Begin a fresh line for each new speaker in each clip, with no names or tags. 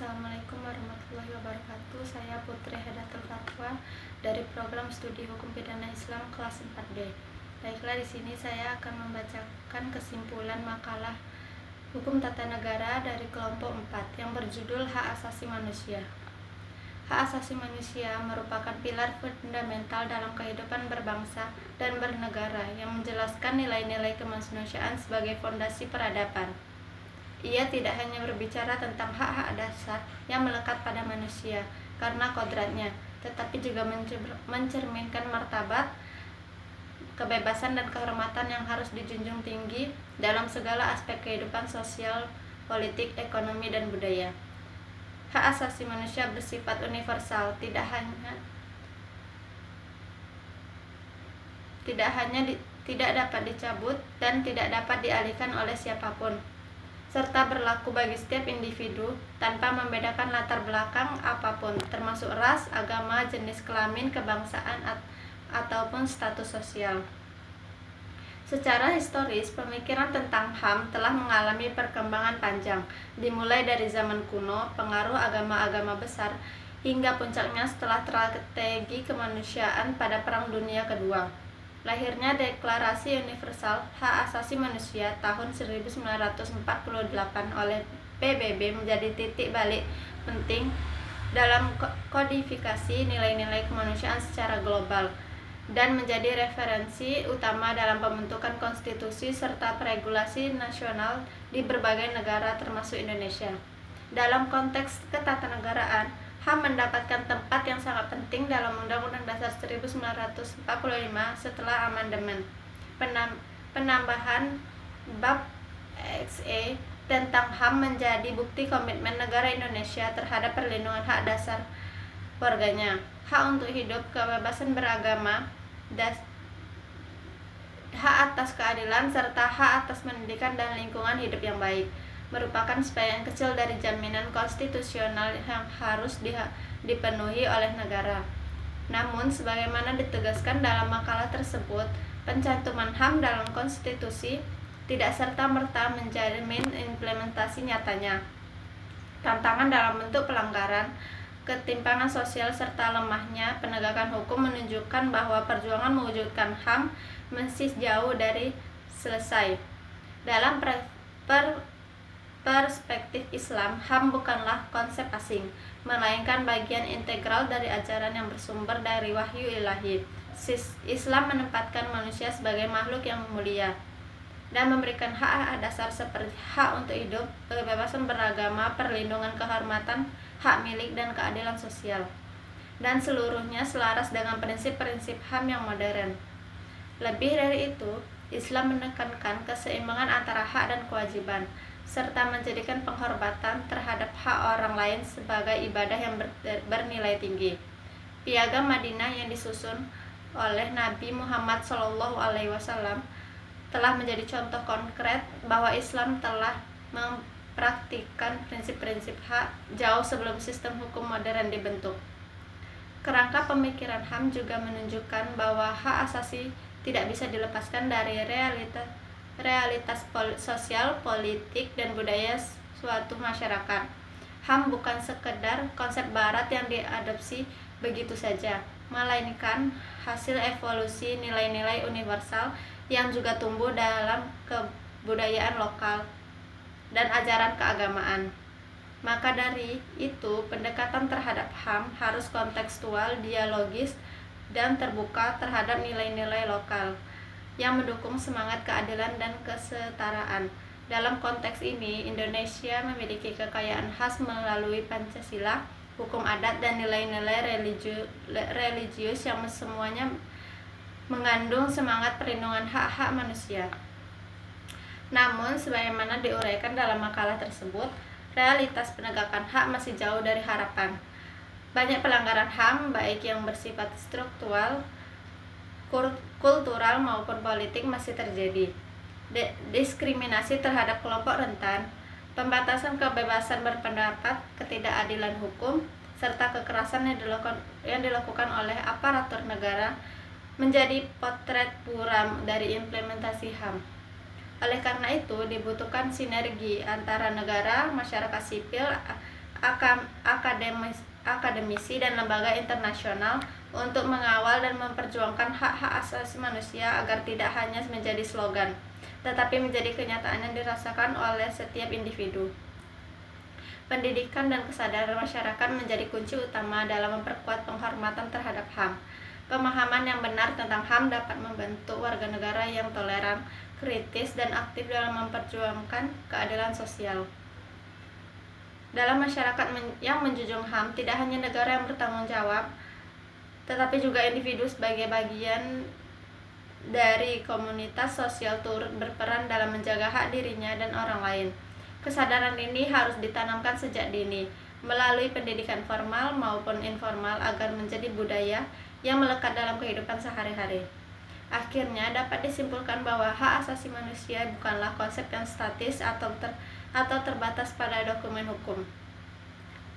Assalamualaikum warahmatullahi wabarakatuh. Saya Putri Hedatul Fatwa dari program studi hukum pidana Islam kelas 4D. Baiklah, di sini saya akan membacakan kesimpulan makalah hukum tata negara dari kelompok 4 yang berjudul Hak Asasi Manusia. Hak asasi manusia merupakan pilar fundamental dalam kehidupan berbangsa dan bernegara yang menjelaskan nilai-nilai kemanusiaan sebagai fondasi peradaban. Ia tidak hanya berbicara tentang hak-hak dasar yang melekat pada manusia karena kodratnya, tetapi juga mencerminkan martabat, kebebasan dan kehormatan yang harus dijunjung tinggi dalam segala aspek kehidupan sosial, politik, ekonomi, dan budaya. Hak asasi manusia bersifat universal, tidak dapat dicabut dan tidak dapat dialihkan oleh siapapun, serta berlaku bagi setiap individu tanpa membedakan latar belakang apapun, termasuk ras, agama, jenis kelamin, kebangsaan, ataupun status sosial. Secara historis, pemikiran tentang HAM telah mengalami perkembangan panjang, dimulai dari zaman kuno, pengaruh agama-agama besar, hingga puncaknya setelah strategi kemanusiaan pada Perang Dunia Kedua. Lahirnya Deklarasi Universal Hak Asasi Manusia tahun 1948 oleh PBB menjadi titik balik penting dalam kodifikasi nilai-nilai kemanusiaan secara global dan menjadi referensi utama dalam pembentukan konstitusi serta regulasi nasional di berbagai negara termasuk Indonesia. Dalam konteks ketatanegaraan, HAM mendapatkan tempat yang sangat penting dalam Undang-Undang Dasar 1945 setelah amandemen. Penambahan bab XE tentang HAM menjadi bukti komitmen negara Indonesia terhadap perlindungan hak dasar warganya, hak untuk hidup, kebebasan beragama, hak atas keadilan, serta hak atas pendidikan dan lingkungan hidup yang baik, merupakan sebagian kecil dari jaminan konstitusional yang harus dipenuhi oleh negara. Namun, sebagaimana ditegaskan dalam makalah tersebut, pencantuman HAM dalam konstitusi tidak serta-merta menjamin implementasi nyatanya. Tantangan dalam bentuk pelanggaran, ketimpangan sosial, serta lemahnya penegakan hukum menunjukkan bahwa perjuangan mewujudkan HAM masih jauh dari selesai. Dalam perspektif Islam, HAM bukanlah konsep asing, melainkan bagian integral dari ajaran yang bersumber dari wahyu ilahi. Islam menempatkan manusia sebagai makhluk yang mulia dan memberikan hak-hak dasar seperti hak untuk hidup, kebebasan beragama, perlindungan kehormatan, hak milik, dan keadilan sosial, dan seluruhnya selaras dengan prinsip-prinsip HAM yang modern. Lebih dari itu, Islam menekankan keseimbangan antara hak dan kewajiban, serta menjadikan penghormatan terhadap hak orang lain sebagai ibadah yang bernilai tinggi. Piagam Madinah yang disusun oleh Nabi Muhammad SAW telah menjadi contoh konkret bahwa Islam telah mempraktikkan prinsip-prinsip hak jauh sebelum sistem hukum modern dibentuk. Kerangka pemikiran HAM juga menunjukkan bahwa hak asasi tidak bisa dilepaskan dari realitas sosial, politik, dan budaya suatu masyarakat. HAM bukan sekedar konsep barat yang diadopsi begitu saja, melainkan hasil evolusi nilai-nilai universal yang juga tumbuh dalam kebudayaan lokal dan ajaran keagamaan. Maka dari itu, pendekatan terhadap HAM harus kontekstual, dialogis, dan terbuka terhadap nilai-nilai lokal yang mendukung semangat keadilan dan kesetaraan. Dalam konteks ini, Indonesia memiliki kekayaan khas melalui Pancasila, hukum adat, dan nilai-nilai religius yang semuanya mengandung semangat perlindungan hak-hak manusia. Namun, sebagaimana diuraikan dalam makalah tersebut, realitas penegakan hak masih jauh dari harapan. Banyak pelanggaran HAM, baik yang bersifat struktural, kultural, maupun politik masih terjadi. Diskriminasi terhadap kelompok rentan, pembatasan kebebasan berpendapat, ketidakadilan hukum, serta kekerasan yang dilakukan oleh aparatur negara menjadi potret buram dari implementasi HAM. Oleh karena itu, dibutuhkan sinergi antara negara, masyarakat sipil, akademisi dan lembaga internasional untuk mengawal dan memperjuangkan hak-hak asasi manusia agar tidak hanya menjadi slogan, tetapi menjadi kenyataan yang dirasakan oleh setiap individu. Pendidikan dan kesadaran masyarakat menjadi kunci utama dalam memperkuat penghormatan terhadap HAM. Pemahaman yang benar tentang HAM dapat membentuk warga negara yang toleran, kritis, dan aktif dalam memperjuangkan keadilan sosial. Dalam masyarakat yang menjunjung HAM, tidak hanya negara yang bertanggung jawab, tetapi juga individu sebagai bagian dari komunitas sosial turut berperan dalam menjaga hak dirinya dan orang lain. Kesadaran ini harus ditanamkan sejak dini, melalui pendidikan formal maupun informal agar menjadi budaya yang melekat dalam kehidupan sehari-hari. Akhirnya dapat disimpulkan bahwa hak asasi manusia bukanlah konsep yang statis atau terbatas pada dokumen hukum,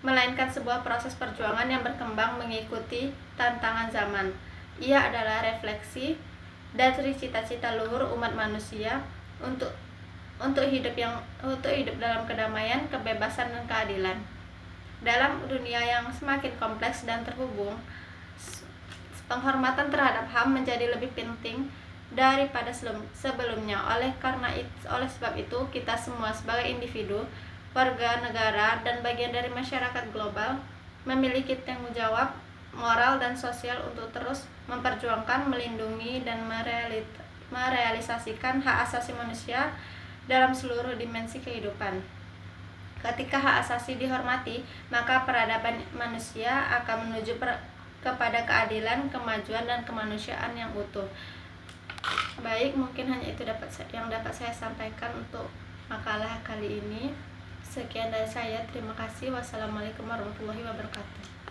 melainkan sebuah proses perjuangan yang berkembang mengikuti tantangan zaman. Ia adalah refleksi dari cita-cita luhur umat manusia untuk hidup dalam kedamaian, kebebasan, dan keadilan. Dalam dunia yang semakin kompleks dan terhubung, penghormatan terhadap HAM menjadi lebih penting daripada sebelumnya. Oleh sebab itu, kita semua sebagai individu, warga negara, dan bagian dari masyarakat global memiliki tanggung jawab moral dan sosial untuk terus memperjuangkan, melindungi, dan merealisasikan hak asasi manusia dalam seluruh dimensi kehidupan. Ketika hak asasi dihormati, maka peradaban manusia akan menuju kepada keadilan, kemajuan, dan kemanusiaan yang utuh. Baik, mungkin hanya itu yang dapat saya sampaikan untuk makalah kali ini. Sekian dari saya, terima kasih. Wassalamualaikum warahmatullahi wabarakatuh.